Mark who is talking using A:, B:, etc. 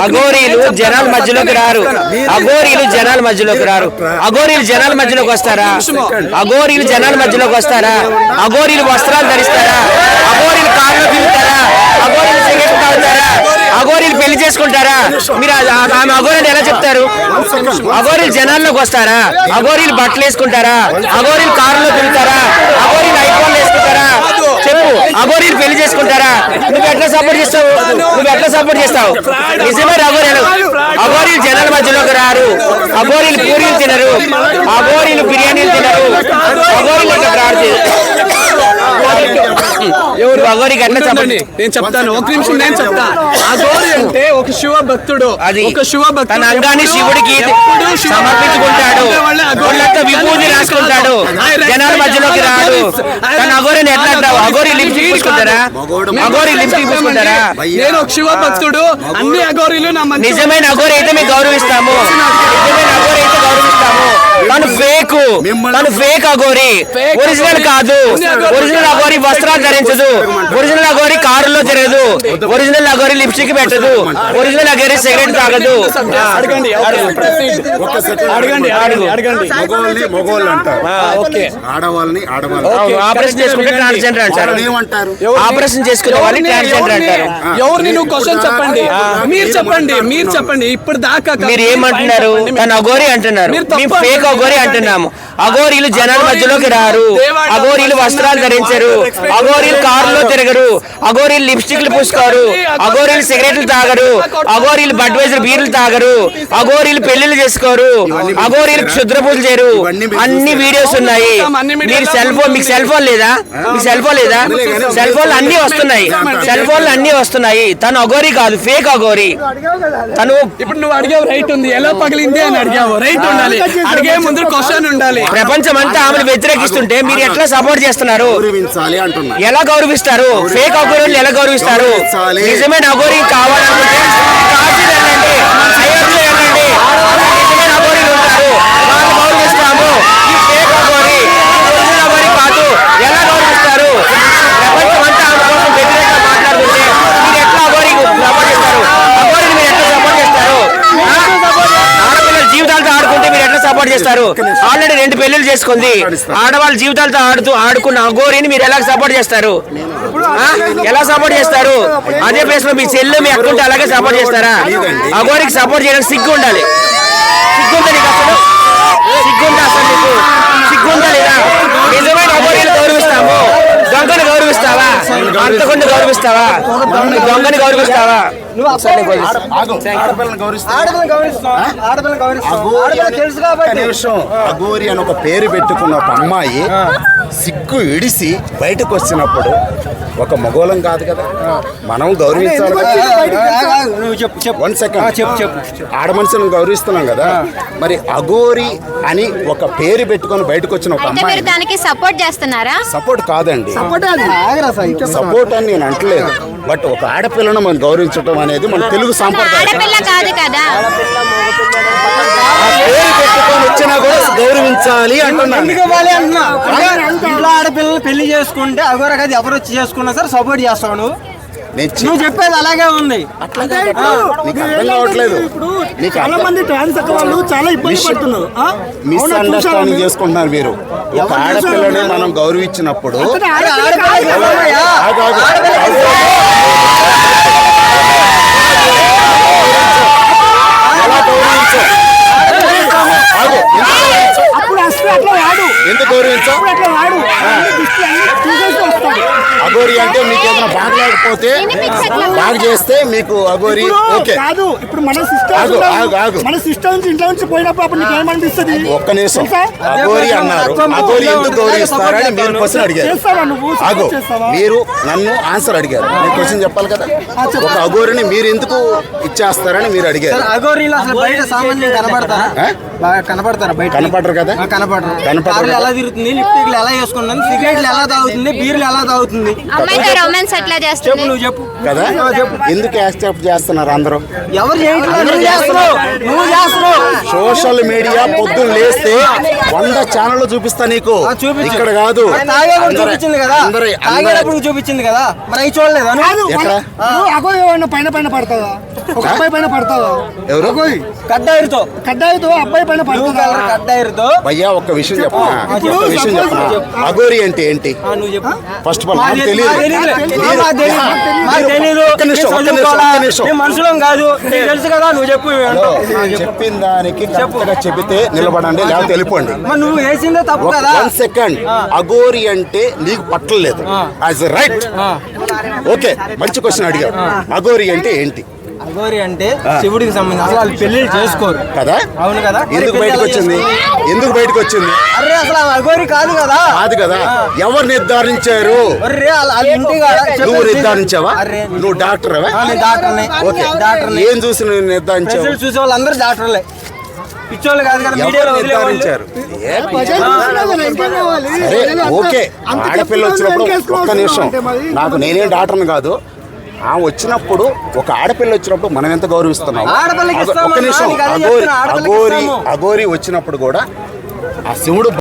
A: అఘోరీలు జనాల మధ్యలోకి రారు. అఘోరీలు జనాల మధ్యలోకి రారు. అఘోరీలు జనాల మధ్యలోకి వస్తారా? అఘోరీలు జనాల మధ్యలోకి వస్తారా? అఘోరీలు వస్త్రాలు ధరిస్తారా? అఘోరీలు కార్లో తిరుగుతారా? అఘోరీలు సిగరెట్ తాగుతారా? అఘోరీలు పెళ్లి చేసుకుంటారా? మీరు ఆమె అఘోరీలు ఎలా చెప్తారు? అఘోరీలు జనాల్లోకి వస్తారా? అఘోరీలు బట్టలు వేసుకుంటారా? అఘోరీలు కారులో తిరుగుతారా? అఘోరీలు ఐఫోన్లు వేసుకుంటారా? చెప్పు. అఘోరీలు పెళ్లి చేసుకుంటారా? నువ్వు ఎట్లా సపోర్ట్ చేస్తావు? నిజమే అఘోరీలు. అఘోరీలు జనాల మధ్యలోకి రారు. అఘోరీలు పూరీలు తినరు. అఘోరీలు బిర్యానీలు తినరు. అఘోరీలు రాడు. అఘోరికి ఎట్లా చెప్పండి?
B: నేను చెప్తాను, ఒక నిమిషం నేను చెప్తా. అఘోరి అంటే ఒక శివ భక్తుడు. ఒక శివ భక్తుడు
A: తన అంగాన్ని శివుడికి సమర్పించుకుంటాడు. విభూతి రాసుకుంటాడు. జనాల మధ్యలోకి రాడు. తన అఘోరిని ఎట్లా అంటావు? అఘోరి లిప్స్టిక్ పూసుకుంటారా? అఘోరి లిప్స్టిక్ పూసుకుంటారా?
B: నేను ఒక శివ భక్తుడు. అన్ని అఘోరీలు
A: నిజమైన అఘోరి అయితే మేము గౌరవిస్తాము. తను ఫేక్ అఘోరి, ఒరిజినల్ కాదు. ఒరిజినల్ అఘోరి వస్త్రాలు ధరించదు. ఒరిజినల్ అఘోరి కారులో తిరగదు. ఒరిజినల్ అఘోరి లిప్స్టిక్ పెట్టదు. ఒరిజినల్ అఘోరి సిగరెట్ తాగదు. ఆపరేషన్ చేసుకుంటే ట్రాన్స్జెండర్ అంటారు. ఆపరేషన్ చేసుకునే వాళ్ళు ట్రాన్స్జెండర్ అంటారు.
B: ఎవరిని నువ్వు క్వశ్చన్ చెప్పండి. మీరు చెప్పండి ఇప్పుడు దాకా
A: మీరు ఏమంటున్నారు? తన అఘోరి అంటున్నారు. ఫేక్ అఘోరి అంటున్నాము. అఘోరీలు జనాల మధ్యలోకి రారు. అఘోరీలు వస్త్రాలు ధరించరు. అఘోరీలు కారులో తిరగరు. అఘోరీలు లిప్స్టిక్లు పూసుకోరు. అఘోరీలు సిగరెట్లు తాగరు. అఘోరీలు బడ్వైజర్ బీర్లు తాగరు. అఘోరీలు పెళ్లిళ్ళు చేసుకోరు. అఘోరీలు క్షుద్ర పూజలు చేయరు. అన్ని వీడియోస్ ఉన్నాయి. మీరు మీకు సెల్ ఫోన్ లేదా? సెల్ ఫోన్లు అన్ని వస్తున్నాయి. తను అఘోరి కాదు, ఫేక్ అఘోరి. తను
B: ఇప్పుడు నువ్వు అడిగావు, రైట్ ఉంది. ఎలా పగిలింది అని అడిగావు, రైట్ ఉండాలి. అడిగే ముందు క్వశ్చన్ ఉండాలి.
A: ప్రపంచం అంతా ఆమెను వ్యతిరేకిస్తుంటే మీరు ఎట్లా సపోర్ట్ చేస్తున్నారు? ఎలా గౌరవిస్తారు? ఫేక్ అఘోరీలు ఎలా గౌరవిస్తారు? నిజమైన అఘోరీ కావాలనుకుంటే నిజమైన అఘోరీలు ఉంటారు, వాళ్ళు గౌరవిస్తాము. ఈ ఫేక్ అఘోరీ ఒరిజినల్ అఘోరీ కాదు. ఎలా గౌరవిస్తారు? ప్రపంచం అంతా ఆమె కోసం వ్యతిరేకంగా మాట్లాడుతుంటే మీరు ఎట్లా అఘోరీకి సపోర్ట్ చేస్తారు? అఘోరీని మీరు ఎట్లా సపోర్ట్ చేస్తారు? ఆడపిల్లల జీవితాలతో ఆడుకుంటే మీరు ఎట్లా సపోర్ట్ చేస్తారు? ఆల్రెడీ 2 పెళ్లిళ్ళు చేసుకుంది. ఆడవాళ్ళ జీవితాలతో ఆడుకున్న అఘోరీని మీరు ఎలా సపోర్ట్ చేస్తారు? అదే ప్లేస్ లో మీ చెల్లు మీ అక్కుంటే అలాగే సపోర్ట్ చేస్తారా? అఘోరికి సపోర్ట్ చేయడానికి సిగ్గు ఉండాలి. సిగ్గుందా లేదా? నిజమైన అఘోరీని గౌరవిస్తాము. దొంగని గౌరవిస్తావా? అంతకుండా గౌరవిస్తావా? దొంగని గౌరవిస్తావా?
C: అఘోరి అని ఒక పేరు పెట్టుకున్న ఒక అమ్మాయి సిగ్గు ఇడిసి బయటకు వచ్చినప్పుడు ఒక మగోళం కాదు కదా, మనం గౌరవించాలి. 1 సెకండ్ ఆడ మనుషులను గౌరవిస్తున్నాం కదా, మరి అఘోరి అని ఒక పేరు పెట్టుకొని బయటకు వచ్చిన ఒక అమ్మాయి
D: దానికి సపోర్ట్ చేస్తున్నారా?
C: సపోర్ట్ కాదండి, సపోర్ట్ అని నేను అంటలేదు. బట్ ఒక ఆడపిల్లను మనం గౌరవించడం అనేది మన తెలుగు సాంప్రదాయం. పేరు పెట్టుకొని వచ్చినా కూడా గౌరవించాలి అంటున్నాను.
E: ఇంట్లో ఆడపిల్లలు పెళ్లి చేసుకుంటే అఘోర కాదు, ఎవరు వచ్చి చేసుకున్నా సరే సపోర్ట్ చేస్తాను. నువ్వు చెప్పేది అలాగే ఉంది.
C: మిస్అండర్స్టాండింగ్ చేసుకుంటున్నారు మీరు. ఒక ఆడపిల్లని మనం గౌరవించినప్పుడు ఎందుకు గౌరవించావు? అఘోరి అంటే మీకు ఏదైనా బాగలేకపోతే బాగా చేస్తే మీకు అఘోరి ఓకే.
E: ఇప్పుడు మన సిస్టర్ నుంచి ఇంట్లో నుంచి పోయినప్పుడు అప్పుడు నీకు ఏమనిపిస్తుంది?
C: ఒక్క నిమిషం, అఘోరి అన్నారు, అఘోరి ఎందుకు గౌరవిస్తారని మీరు క్వశ్చన్ అడిగారు. మీరు నన్ను ఆన్సర్ అడిగారు, నేను క్వశ్చన్ చెప్పాలి కదా. ఒక అఘోరిని మీరు ఎందుకు ఇచ్చేస్తారని మీరు అడిగారు. కనపడరు కదా,
E: కనపడరు. ఎలా తిరుగుతుంది, లిప్స్టిక్లు ఎలా వేసుకుంటుంది, సిగరెట్లు ఎలా తాగుతుంది, బీర్లు ఎలా తాగుతుంది,
D: రొమాన్స్ ఎట్లా చేస్తుంది?
E: నువ్వు చెప్పు
C: కదా ఎందుకు యాక్సెప్ట్ చేస్తున్నారు అందరూ?
E: ఎవరు చేయట్లేదు, నువ్వు చేస్తున్నావు.
C: సోషల్ మీడియా పొద్దున్న లేస్తే 100 ఛానళ్ళు చూపిస్తా నీకు.
E: చూపించు.
C: ఇక్కడ కాదు,
E: తాగేప్పుడు చూపించింది కదా,
C: అందరి-
E: తాగేటప్పుడు చూపించింది కదా, మరి అవి చూడలేదా నువ్వు?
C: ఎక్కడ
D: పైన పడతావా? ఒక అబ్బాయి పైన పడతావా?
C: ఎవరు
E: కడ్డాయిరుతో
D: కడ్డాయితో అబ్బాయి పైన
E: బ్లూ
D: పడతావా?
E: కలర్ కడ్డాయిరుతో.
C: భయ్యా ఒక్క విషయం చెప్పనా, ఒక్క విషయం చెప్పనా, అఘోరి అంటే ఏంటి?
E: నువ్వు చెప్పు.
C: ఫస్ట్ ఆఫ్ ఆల్
E: మాకు
C: నాకు
E: తెలీదు.
C: తెలియదు.
E: మాకు తెలీదు.
C: ఒక్క నిమిషం, ఒక్క
E: మేము
C: నిమిషం,
E: చదువుకోవాలా?
C: ఒక్క నిమిషం.
E: మేము మనుషులం కాదు, నీకు తెలుసు కదా, నువ్వు చెప్పు.
C: చెప్పిన దానికి కరెక్ట్గా చెబితే నిలబడండి, లేకపోతే వెళ్ళిపోండి.
E: మరి నువ్వు వేసిందే తప్పు కదా.
C: 1 సెకండ్. అఘోరి అంటే నీకు పట్టలేదు, యాజ్ రైట్. ఓకే, మంచి క్వశ్చన్ అడిగావు. అఘోరి అంటే ఏంటి
E: అఘోరి అంటే శివుడికి సంబంధించి అసలు వాళ్ళు పెళ్లి చేసుకోరు
C: కదా?
E: అవును కదా.
C: ఎందుకు బయటకు వచ్చింది? ఎందుకు బయటకు వచ్చింది?
E: అరే అసలు ఆమె అఘోరి కాదు కదా.
C: కాదు కదా, ఎవరు నిర్ధారించారు?
E: అరే వాళ్ళ ఇంటి కాడ
C: నువ్వు నిర్ధారించావా?
E: అరే
C: నువ్వు డాక్టర్వా?
E: నేను డాక్టర్ని.
C: ఓకే,
E: డాక్టర్ని.
C: ఏం చూసి నువ్వు నిర్ధారించావు?
E: ప్రజలు చూసే వాళ్ళందరూ డాక్టర్లే, పిచ్చోళ్ళు కాదు కదా.
C: ఎవరు
E: మీడియాలో వదిలేవాళ్ళు.
C: నిర్ధారించారు? సరే ఓకే, ఆడపిల్ల వచ్చినప్పుడు ఒక్క నిమిషం, నాకు నేనేం డాక్టర్ని కాదు. ఆమె వచ్చినప్పుడు, ఒక ఆడపిల్ల వచ్చినప్పుడు మనం ఎంత గౌరవిస్తున్నాం?
E: ఆడపిల్లకి ఇస్తామా?
C: ఒక్క నిమిషం,
E: నీకు అదే
C: అఘోరి
E: చెప్తున్నా, ఆడపిల్లకి ఇస్తాము.
C: అఘోరి వచ్చినప్పుడు కూడా ఆ శివుడు